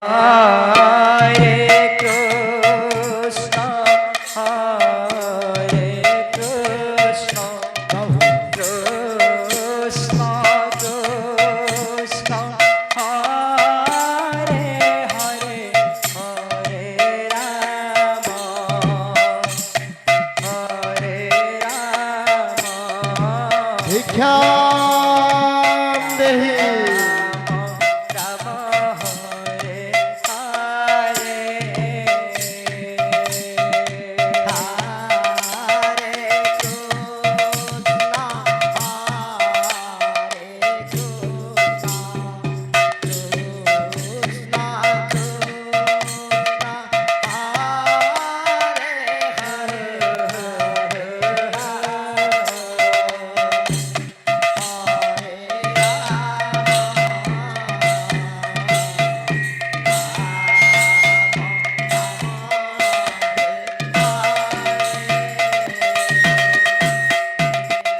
Hare Krishna, Hare Krishna, Krishna Krishna, Hare Hare, Hare Rama, Hare Rama, भिक्षां देहि Rama Hare Hare,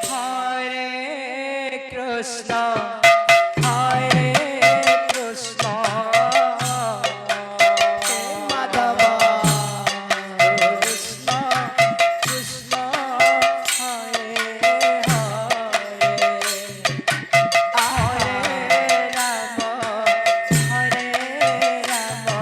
Hare Krishna, Hare Krishna, Madhava Krishna, Krishna Hare Hare, Hare Rama, Hare Rama,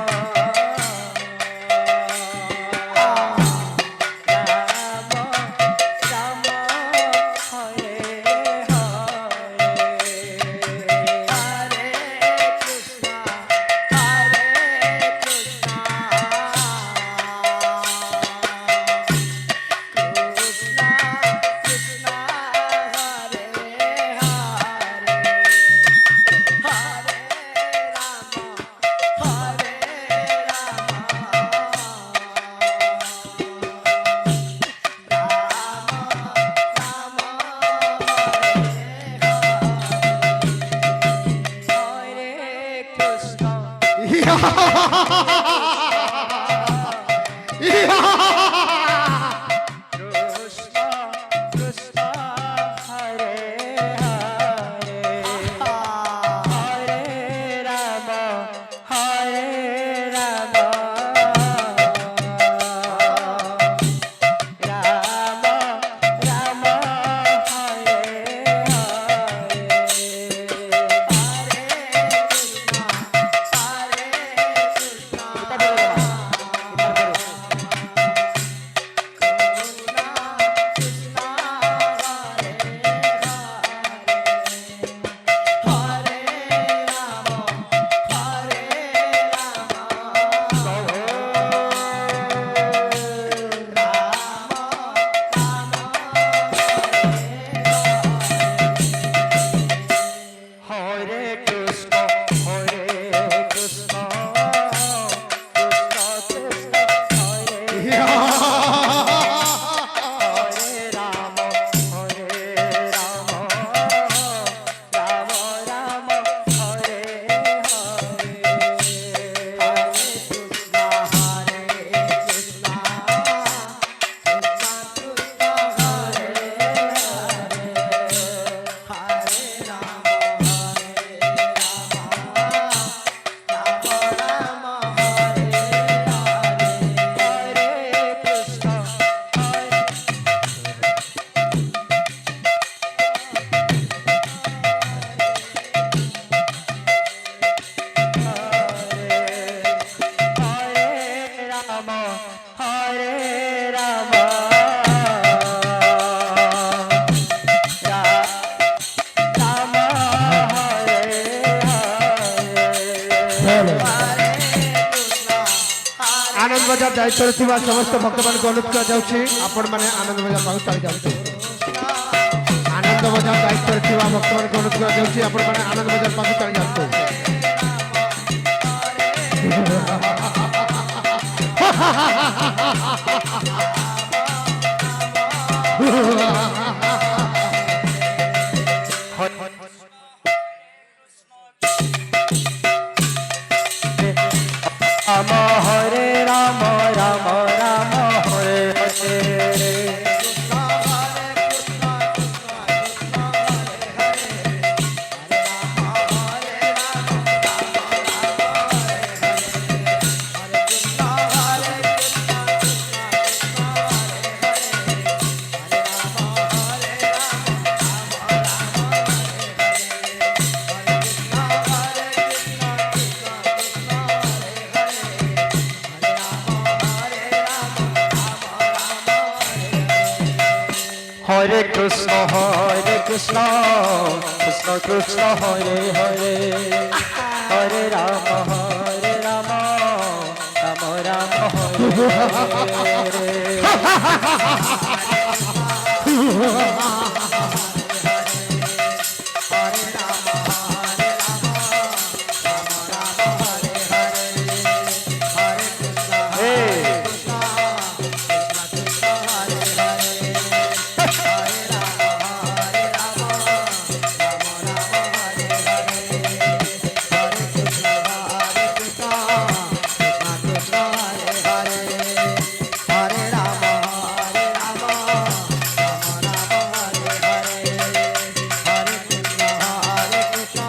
Rama Rama Hare आनंद बजार दायित्व समस्त भक्त मान अनुरोध कर आनंद बजार पाक चली जाऊँ आनंद बजार दायित्व भक्त मान अनुरोध कर आनंद बजार पाक चली Rama Hare Rama Rama Rama Hare Hare Krishna Krishna Krishna Hare Hare Hare Ram Ram Ram Hare Hare Krishna Krishna Krishna Hare Hare Ram Ram Ram Hare Hare Hare Krishna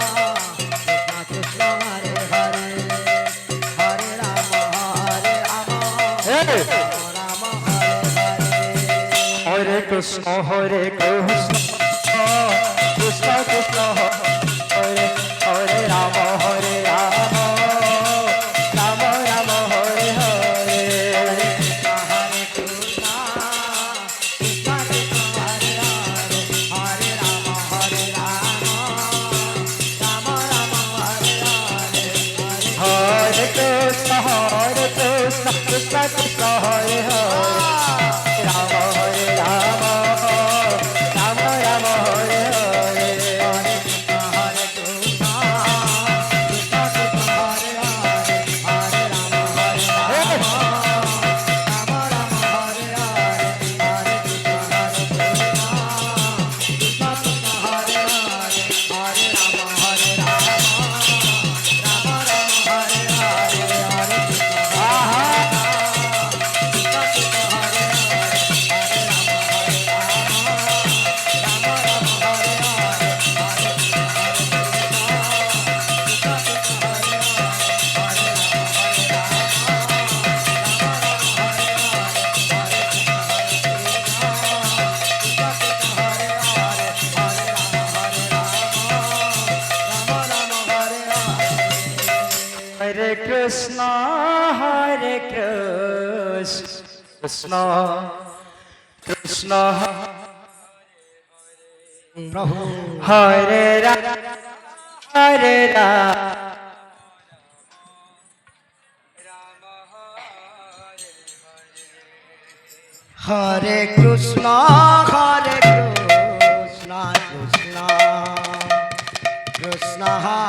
Krishna Krishna Hare Hare Ram Ram Ram Hare Hare Hare Krishna Krishna Krishna Hare Hare Ram হরে Ram Ram Ram Hare Hare Hare Krishna Krishna Krishna Hare Hare Hare Ram Ram Ram Hare Hare Hare Krishna Krishna Krishna Hare Hare Hare Ram Ram Ram Hare Hare Hare Hare Krishna, Hare Krishna, Krishna, Hare Rama, Hare Rama, Hare Krishna, Hare Krishna, Krishna, Krishna.